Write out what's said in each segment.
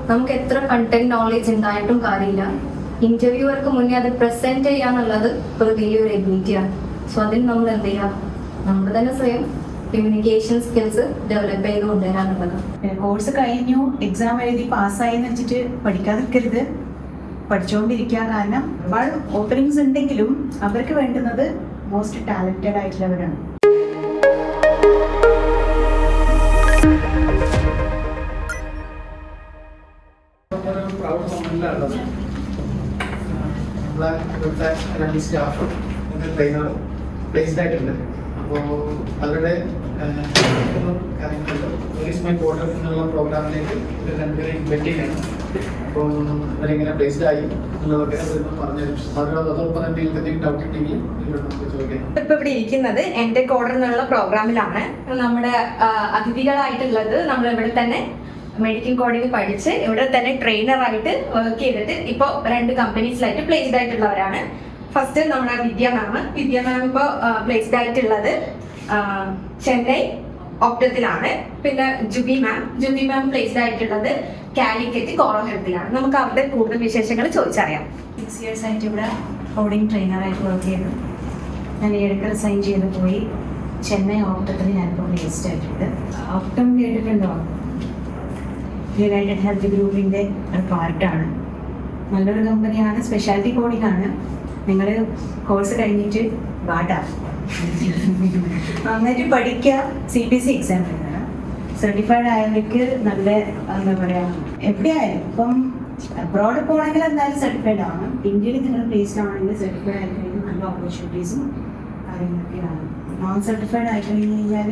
നമുക്ക് എത്ര content knowledge ഉണ്ടായിട്ടും കാര്യമില്ല. ഇന്റർവ്യൂവർക്ക് മുന്നേ അത് പ്രസന്റ് ചെയ്യാന്നുള്ളത് ഒരു വലിയൊരു എബിലിറ്റിയാണ്. സോ അതിന് നമ്മൾ എന്ത് ചെയ്യാം, നമ്മൾ തന്നെ സ്വയം കമ്മ്യൂണിക്കേഷൻ സ്കിൽസ് ഡെവലപ്പ് ചെയ്ത് കൊണ്ടുവരാന്നുള്ളത്. കോഴ്സ് കഴിഞ്ഞു, എക്സാം എഴുതി പാസ്സായി എന്ന് വെച്ചിട്ട് പഠിക്കാതിരിക്കരുത്, പഠിച്ചുകൊണ്ടിരിക്കുക. കാരണം ഒരുപാട് ഓപ്പണിങ്സ് ഉണ്ടെങ്കിലും അവർക്ക് വേണ്ടുന്നത് മോസ്റ്റ് ടാലന്റഡ് ആയിട്ടുള്ളവരാണ്. ഇവിടുത്തെ രണ്ട് സ്റ്റാഫും ട്രെയിനർ പ്ലേസ്ഡ് ആയിട്ടുണ്ട്. അപ്പോൾ അവരുടെ കാര്യങ്ങളുണ്ട്. മൈ പോർട്ടൽ എന്നുള്ള പ്രോഗ്രാമിലേക്ക് ഇവർ രണ്ടുപേരെ ഇൻവൈറ്റ് ചെയ്യണം. അപ്പോൾ ഇവരിങ്ങനെ പ്ലേസ്ഡ് ആയി എന്നുള്ളതൊക്കെ പറഞ്ഞുതരും. അതോടൊപ്പം എന്തെങ്കിലും ഡൗട്ട് ഉണ്ടെങ്കിൽ നമുക്ക് ചോദിക്കാം. ഇപ്പൊ ഇവിടെ ഇരിക്കുന്നത് എന്റെ കോഡർ എന്നുള്ള പ്രോഗ്രാമിലാണ്. നമ്മുടെ അതിഥികളായിട്ടുള്ളത് നമ്മൾ ഇവിടെ തന്നെ മെഡിക്കൽ കോഡിംഗ് പഠിച്ച് ഇവിടെ തന്നെ ട്രെയിനറായിട്ട് വർക്ക് ചെയ്തിട്ട് ഇപ്പോൾ 2 കമ്പനീസിലായിട്ട് പ്ലേസ്ഡ് ആയിട്ടുള്ളവരാണ്. ഫസ്റ്റ് നമ്മുടെ വിദ്യ മാം ഇപ്പോൾ പ്ലേസ്ഡ് ആയിട്ടുള്ളത് ചെന്നൈ ഓപ്റ്റത്തിലാണ്. പിന്നെ ജുബി മാം പ്ലേസ്ഡ് ആയിട്ടുള്ളത് കാലിക്കറ്റ് കോറോ ഹെൽത്തിലാണ്. നമുക്ക് അവരുടെ കൂടുതൽ വിശേഷങ്ങൾ ചോദിച്ചറിയാം. 6 years ആയിട്ട് ഇവിടെ കോഡിംഗ് ട്രെയിനറായിട്ട് വർക്ക് ചെയ്തു. ഞാൻ ഇടയ്ക്ക് റിസൈൻ ചെയ്ത് പോയി. ചെന്നൈ ഓപ്റ്റത്തിൽ ഞാനിപ്പോൾ പ്ലേസ്ഡ് ആയിട്ടുണ്ട്. ഓപ്റ്റം കേട്ടിട്ടുണ്ടോ? യുണൈറ്റഡ് ഹെൽത്ത് ഗ്രൂപ്പിൻ്റെ ഒരു പാർട്ടാണ്. നല്ലൊരു കമ്പനിയാണ്. സ്പെഷ്യാലിറ്റി കോഡിംഗ് ആണ്. നിങ്ങൾ കോഴ്സ് കഴിഞ്ഞിട്ട് നന്നായിട്ട് പഠിക്കുക. CPC എക്സാം എഴുതണം. സർട്ടിഫൈഡ് ആയവർക്ക് നല്ല എന്താ പറയുക, എവിടെയായാലും ഇപ്പം അബ്രോഡ് പോകണമെങ്കിൽ എന്തായാലും സർട്ടിഫൈഡ് ആണ്. ഇന്ത്യയിൽ നിങ്ങൾ പ്ലേസ്ഡ് ആണെങ്കിൽ സർട്ടിഫൈഡ് ആയി കഴിഞ്ഞാൽ നല്ല ഓപ്പർച്യൂണിറ്റീസും കാര്യങ്ങളൊക്കെയാണ്. നോൺ സർട്ടിഫൈഡ് ആയി കഴിഞ്ഞ് കഴിഞ്ഞാൽ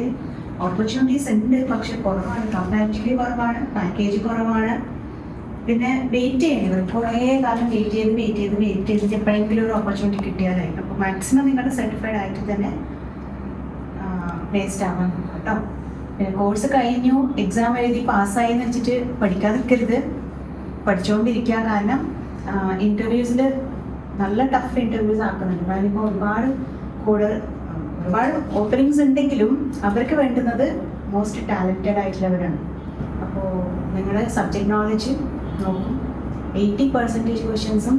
ഓപ്പർച്യൂണിറ്റീസ് ഉണ്ട്, പക്ഷെ കുറവാണ്. കമ്പാരിറ്റീവ്ലി കുറവാണ്, പാക്കേജ് കുറവാണ്. പിന്നെ വെയിറ്റ് ചെയ്യണം. കുറേ കാലം വെയിറ്റ് ചെയ്തിട്ട് എപ്പോഴെങ്കിലും ഒരു ഓപ്പർച്യൂണിറ്റി കിട്ടിയാലായി. അപ്പോൾ മാക്സിമം നിങ്ങളുടെ സർട്ടിഫൈഡ് ആയിട്ട് തന്നെ പ്ലേസ്ഡ് ആവാൻ കേട്ടോ. പിന്നെ കോഴ്സ് കഴിഞ്ഞു, എക്സാം എഴുതി പാസ്സായി എന്ന് വെച്ചിട്ട് പഠിക്കാതിരിക്കരുത്, പഠിച്ചുകൊണ്ടിരിക്കുക. കാരണം ഇൻ്റർവ്യൂസിൽ നല്ല ടഫ് ഇൻ്റർവ്യൂസ് ആക്കുന്നുണ്ട്. ഞാനിപ്പോൾ ഒരുപാട് ഓപ്പണിങ്സ് ഉണ്ടെങ്കിലും അവർക്ക് വേണ്ടുന്നത് മോസ്റ്റ് ടാലന്റഡ് ആയിട്ടുള്ളവരാണ്. അപ്പോൾ നിങ്ങളുടെ സബ്ജക്ട് നോളജ് നോക്കും. 80% ക്വസ്റ്റ്യൻസും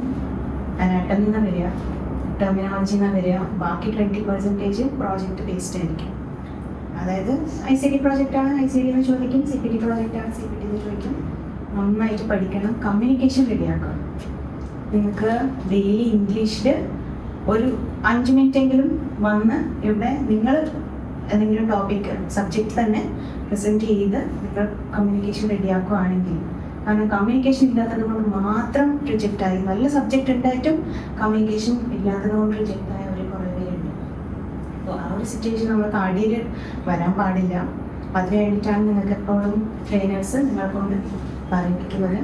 അനാട്ടമിൽ നിന്നാണ് വരിക, ടെർമിനോളജിയിൽ നിന്നാണ് വരിക. ബാക്കി 20% പ്രോജക്റ്റ് ബേസ്ഡ് ആയിരിക്കും. അതായത് ICT പ്രോജക്റ്റാണ്, ICT എന്ന് ചോദിക്കും. CPT പ്രോജക്റ്റാണ്, CPT എന്ന് ചോദിക്കും. നന്നായിട്ട് പഠിക്കണം. കമ്മ്യൂണിക്കേഷൻ റെഡിയാക്കണം. നിങ്ങൾക്ക് ഡെയിലി ഇംഗ്ലീഷിൽ ഒരു 5 മിനിറ്റെങ്കിലും വന്ന് ഇവിടെ നിങ്ങൾ എന്തെങ്കിലും ടോപ്പിക് സബ്ജക്റ്റ് തന്നെ പ്രസൻറ്റ് ചെയ്ത് നിങ്ങൾ കമ്മ്യൂണിക്കേഷൻ റെഡിയാക്കുകയാണെങ്കിൽ, കാരണം കമ്മ്യൂണിക്കേഷൻ ഇല്ലാത്തത് കൊണ്ട് മാത്രം റിജക്റ്റായി, നല്ല സബ്ജക്റ്റ് ഉണ്ടായിട്ടും കമ്മ്യൂണിക്കേഷൻ ഇല്ലാത്തത് കൊണ്ട് റിജക്റ്റായവർ കുറേ പേരുണ്ട്. അപ്പോൾ ആ ഒരു സിറ്റുവേഷൻ നമ്മൾ കാടിയിൽ വരാൻ പാടില്ല. അതിന് വേണ്ടിയിട്ടാണ് നിങ്ങൾക്ക് എപ്പോഴും ട്രെയിനേഴ്സ് നിങ്ങളെ കൊണ്ട് പറയിപ്പിക്കുന്നത്.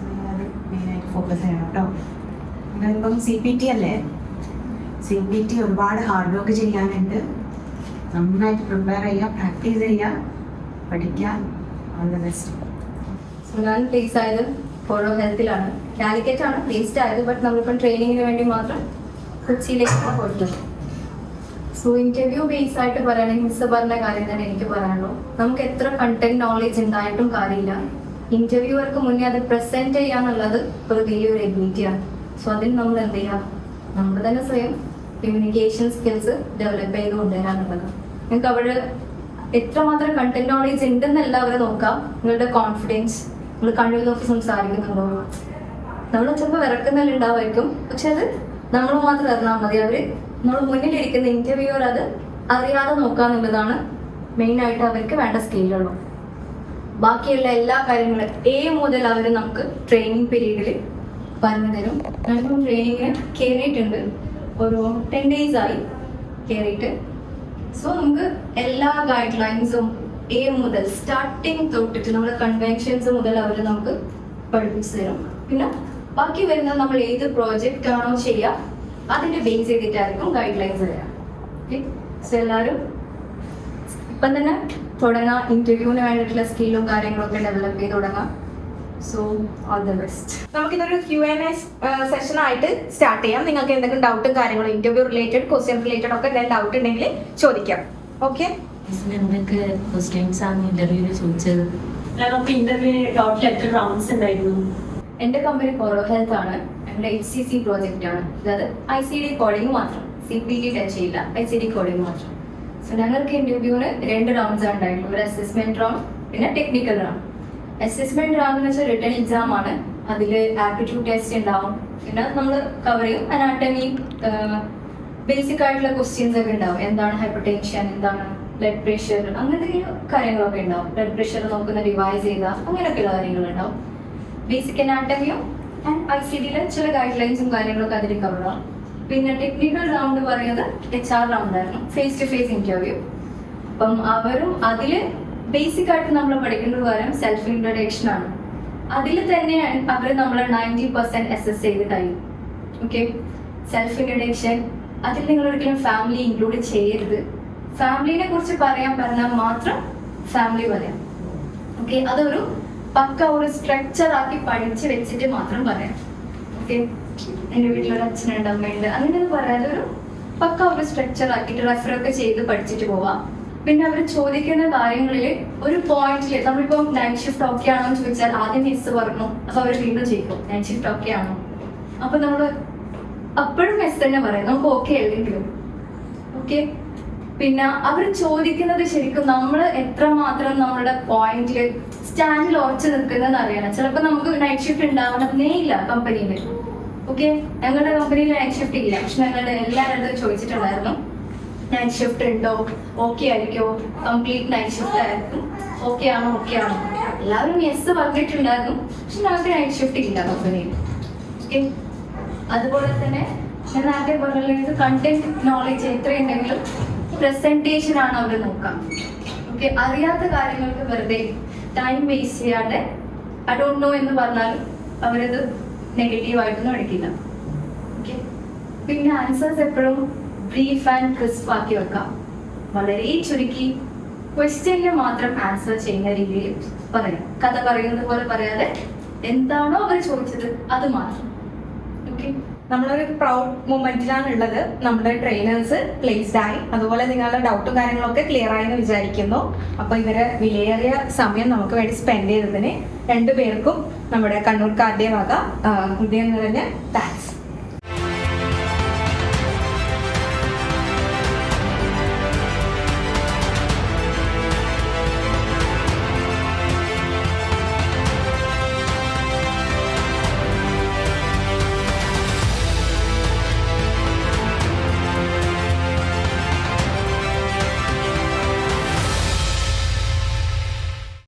നിങ്ങളത് മെയിനായിട്ട് ഫോക്കസ് ചെയ്യണം കേട്ടോ. നിങ്ങളിപ്പം CPT അല്ലേ, CPT ഒരുപാട് ഹാർഡ് വർക്ക് ചെയ്യാനുണ്ട്. നന്നായിട്ട് പ്രിപ്പയർ ചെയ്യുക, പ്രാക്ടീസ് ചെയ്യുക, പഠിക്കുക. All the best. ഞാൻ പ്ലേസ് ആയത് കോറോ ഹെൽത്തിലാണ്. കാലിക്കറ്റ് ആണ് പ്ലേസ്ഡ് ആയത്. ബട്ട് നമ്മളിപ്പം ട്രെയിനിങ്ങിന് വേണ്ടി മാത്രം കൊച്ചിയിലേക്ക് പോയിട്ടുണ്ട്. സോ ഇന്റർവ്യൂ ബേസ് ആയിട്ട് പറയുകയാണെങ്കിൽ മിസ് പറഞ്ഞ കാര്യം തന്നെ എനിക്ക് പറയാനുള്ളൂ. നമുക്ക് എത്ര കണ്ടന്റ് നോളേജ് ഉണ്ടായിട്ടും കാര്യമില്ല. ഇന്റർവ്യൂവർക്ക് മുന്നേ അത് പ്രസന്റ് ചെയ്യാന്നുള്ളത് ഒരു വലിയൊരു എബിലിറ്റിയാണ്. സോ അതിന് നമ്മൾ എന്ത് ചെയ്യാം, നമ്മൾ തന്നെ സ്വയം കമ്മ്യൂണിക്കേഷൻ സ്കിൽസ് ഡെവലപ്പ് ചെയ്ത് കൊണ്ടുവരാന്നുള്ളത്. നിങ്ങൾക്ക് അവിടെ എത്രമാത്രം കണ്ടന്റ് നോളേജ് ഉണ്ടെന്നല്ല അവർ നോക്കാം, നിങ്ങളുടെ കോൺഫിഡൻസ്, നിങ്ങൾ കണ്ണിൽ നോക്കി സംസാരിക്കുന്നുണ്ടോ. നമ്മൾ ചിലപ്പോൾ വിറക്കുന്നതിൽ ഉണ്ടാവുമായിരിക്കും, പക്ഷെ അത് നമ്മൾ മാത്രം അറിഞ്ഞാൽ മതി. അവർ നമ്മൾ മുന്നിലിരിക്കുന്ന ഇന്റർവ്യൂവർ അത് അറിയാതെ നോക്കാന്നുള്ളതാണ് മെയിനായിട്ട് അവർക്ക് വേണ്ട സ്കില്ലുള്ളൂ. ബാക്കിയുള്ള എല്ലാ കാര്യങ്ങളും A മുതൽ അവർ നമുക്ക് ട്രെയിനിങ് പീരീഡിൽ പറഞ്ഞു തരും. ഞാനിപ്പം ട്രെയിനിങ്ങിന് കയറിയിട്ടുണ്ട്, ഒരു 10 days ആയി കയറിയിട്ട്. സോ നമുക്ക് എല്ലാ ഗൈഡ് ലൈൻസും A മുതൽ സ്റ്റാർട്ടിങ് തൊട്ടിട്ട് നമ്മുടെ കൺവെൻഷൻസ് മുതൽ അവർ നമുക്ക് പഠിപ്പിച്ചു തരും. പിന്നെ ബാക്കി വരുന്നത് നമ്മൾ ഏത് പ്രോജക്റ്റ് ആണോ ചെയ്യുക അതിൻ്റെ ബേസ് ചെയ്തിട്ടായിരിക്കും ഗൈഡ് ലൈൻസ് തരാം. ഓക്കെ, സോ എല്ലാവരും ഇപ്പം തന്നെ തുടങ്ങാം. ഇന്റർവ്യൂവിന് വേണ്ടിയിട്ടുള്ള സ്കില്ലും കാര്യങ്ങളൊക്കെ ഡെവലപ്പ് ചെയ്ത് തുടങ്ങാം. So all the best. നമുക്കിതൊരു Q&A സെഷൻ ആയിട്ട് സ്റ്റാർട്ട് ചെയ്യാം. നിങ്ങൾക്ക് എന്തെങ്കിലും ഡൗട്ടും കാര്യങ്ങളും ഇന്റർവ്യൂ റിലേറ്റഡ്, ക്വസ്റ്റ്യൻ റിലേറ്റഡ് ഒക്കെ എന്തെങ്കിലും ഡൗട്ട് ഉണ്ടെങ്കിൽ ചോദിക്കാം. ഓക്കെ, എന്തൊക്കെ ക്വസ്റ്റ്യൻസ് ആണ് ഇന്റർവ്യൂവിൽ ചോദിച്ചത്? അപ്പൊ ഇന്റർവ്യൂ ടോട്ടൽ എത്ര റൗണ്ട്സ് ഉണ്ടായിരുന്നു? എൻ്റെ കമ്പനി ഫോറോ ഹെൽത്ത് ആണ്. എൻ്റെ HCC പ്രോജക്റ്റ് ആണ്. അതായത് ICD കോഡിങ് മാത്രം, CPT ടച്ച് ചെയ്യില്ല, ICD കോഡിങ് മാത്രം. സോ ഞങ്ങൾക്ക് ഇന്റർവ്യൂവിന് 2 റൗണ്ട്സ് ഉണ്ടായിരുന്നു. ഒരു അസസ്മെന്റ് റൗണ്ട്, പിന്നെ ടെക്നിക്കൽ റൗണ്ട്. അസസ്മെന്റ് റൗണ്ട് എന്ന് വെച്ചാൽ റിട്ടൺ എക്സാം ആണ്. അതിൽ ആപ്റ്റിറ്റ്യൂഡ് ടെസ്റ്റ് ഉണ്ടാവും, പിന്നെ നമ്മൾ കവർ ചെയ്യും അനാട്ടമി, ബേസിക് ആയിട്ടുള്ള ക്വസ്റ്റ്യൻസ് ഒക്കെ ഉണ്ടാവും. എന്താണ് ഹൈപ്പർ ടെൻഷൻ, എന്താണ് ബ്ലഡ് പ്രഷർ, അങ്ങനത്തെ കാര്യങ്ങളൊക്കെ ഉണ്ടാവും. ബ്ലഡ് പ്രഷർ നോക്കുന്ന റിവൈസ് ചെയ്ത അങ്ങനെയൊക്കെയുള്ള കാര്യങ്ങളുണ്ടാവും. ബേസിക് അനാട്ടമിയും ആൻഡ് ICDയിലെ ചില ഗൈഡ് ലൈൻസും കാര്യങ്ങളൊക്കെ അതിൽ കവർ ആവും. പിന്നെ ടെക്നിക്കൽ റൗണ്ട് പറയുന്നത് HR റൗണ്ട് ആയിരുന്നു, ഫേസ് ടു ഫേസ് ഇന്റർവ്യൂ. അപ്പം അവരും അതിൽ ബേസിക് ആയിട്ട് നമ്മൾ പഠിക്കേണ്ട കാര്യം സെൽഫ് ഇൻട്രൊഡക്ഷൻ ആണ്. അതിൽ തന്നെ അവർ നമ്മളെ 90% അസസ് ചെയ്ത് കഴിയും. Okay, self introduction. അതിൽ നിങ്ങൾ ഒരിക്കലും ഫാമിലി ഇൻക്ലൂഡ് ചെയ്യരുത്. ഫാമിലിനെ കുറിച്ച് പറയാൻ പറഞ്ഞാൽ മാത്രം ഫാമിലി പറയാം. ഓക്കെ, അതൊരു പക്ക ഒരു സ്ട്രക്ചർ ആക്കി പഠിച്ച് വെച്ചിട്ട് മാത്രം പറയാം. ഓക്കെ, എൻ്റെ വീട്ടിലൊരു അച്ഛനുണ്ട്, അമ്മയുണ്ട്, അങ്ങനെയൊന്നും പറയാതെ ഒരു പക്ക ഒരു സ്ട്രക്ചർ ആക്കിയിട്ട് റെഫറൊക്കെ ചെയ്ത് പഠിച്ചിട്ട് പോവാം. പിന്നെ അവർ ചോദിക്കുന്ന കാര്യങ്ങളിൽ ഒരു പോയിന്റിൽ നമ്മളിപ്പോൾ നൈറ്റ് ഷിഫ്റ്റ് ഓക്കെ ആണോ എന്ന് ചോദിച്ചാൽ ആദ്യം മിസ് പറഞ്ഞു, അപ്പൊ അവർ വീണ്ടും ചെയ്യും നൈറ്റ് ഷിഫ്റ്റ് ഓക്കെ ആണോ. അപ്പൊ നമ്മൾ അപ്പോഴും മിസ് തന്നെ പറയാം, നമുക്ക് ഓക്കെ അല്ലെങ്കിലും. ഓക്കെ, പിന്നെ അവർ ചോദിക്കുന്നത് ശരിക്കും നമ്മൾ എത്രമാത്രം നമ്മുടെ പോയിന്റിൽ സ്റ്റാൻഡിൽ ഉറച്ചു നിൽക്കുന്നതെന്ന് അറിയണം. ചിലപ്പോൾ നമുക്ക് നൈറ്റ് ഷിഫ്റ്റ് ഉണ്ടാവണമെന്നേ ഇല്ല കമ്പനിയിൽ. ഓക്കെ, ഞങ്ങളുടെ കമ്പനിയിൽ നൈറ്റ് ഷിഫ്റ്റ് ഇല്ല, പക്ഷെ ഞങ്ങളുടെ എല്ലാവരും ചോദിച്ചിട്ടുണ്ടായിരുന്നു നൈറ്റ് ഷിഫ്റ്റ് ഉണ്ടോ, ഓക്കെ ആയിരിക്കുമോ, കംപ്ലീറ്റ് നൈറ്റ് ഷിഫ്റ്റ് ആയിരിക്കും, ഓക്കെ ആണോ, ഓക്കെ ആണോ. എല്ലാവരും യെസ് പറഞ്ഞിട്ടുണ്ടായിരുന്നു, പക്ഷെ ഞങ്ങൾക്ക് നൈറ്റ് ഷിഫ്റ്റ് ഇല്ല കമ്പനിയിൽ. ഓക്കെ, അതുപോലെ തന്നെ ഞാൻ നേരത്തെ പറഞ്ഞത് കണ്ടന്റ് നോളജ് എത്രയുണ്ടെങ്കിലും പ്രസന്റേഷൻ ആണ് അവർ നോക്കാം. ഓക്കെ, അറിയാത്ത കാര്യങ്ങൾക്ക് വെറുതെ ടൈം വേസ്റ്റ് ചെയ്യാതെ ഐ ഡോണ്ട് നോ എന്ന് പറഞ്ഞാലും അവരത് നെഗറ്റീവായിട്ടൊന്നും എടുക്കില്ല. ഓക്കെ, പിന്നെ ആൻസേഴ്സ് എപ്പോഴും ബ്രീഫ് ആൻഡ് ക്രിസ്പ് ആക്കി വെക്കാം. വളരെ ചുരുക്കി ക്വസ്റ്റ്യന് മാത്രം ആൻസർ ചെയ്യുന്ന രീതിയിൽ പറയാം. കഥ പറയുന്നത് പോലെ പറയാതെ എന്താണോ അവർ ചോദിച്ചത് അത് മാത്രം. ഓക്കെ, നമ്മളൊരു പ്രൗഡ് മൊമെന്റിലാണ് ഉള്ളത്. നമ്മുടെ ട്രെയിനേഴ്സ് പ്ലേസ്ഡ് ആയി, അതുപോലെ നിങ്ങളുടെ ഡൗട്ടും കാര്യങ്ങളൊക്കെ ക്ലിയർ ആയി എന്ന് വിചാരിക്കുന്നു. അപ്പൊ ഇവരെ വിലയേറിയ സമയം നമുക്ക് വേണ്ടി സ്പെൻഡ് ചെയ്തതിന് 2 പേർക്കും നമ്മുടെ കണ്ണൂർക്കാരുടെ വക ഹൃദയം നിറഞ്ഞ താങ്ക്സ്.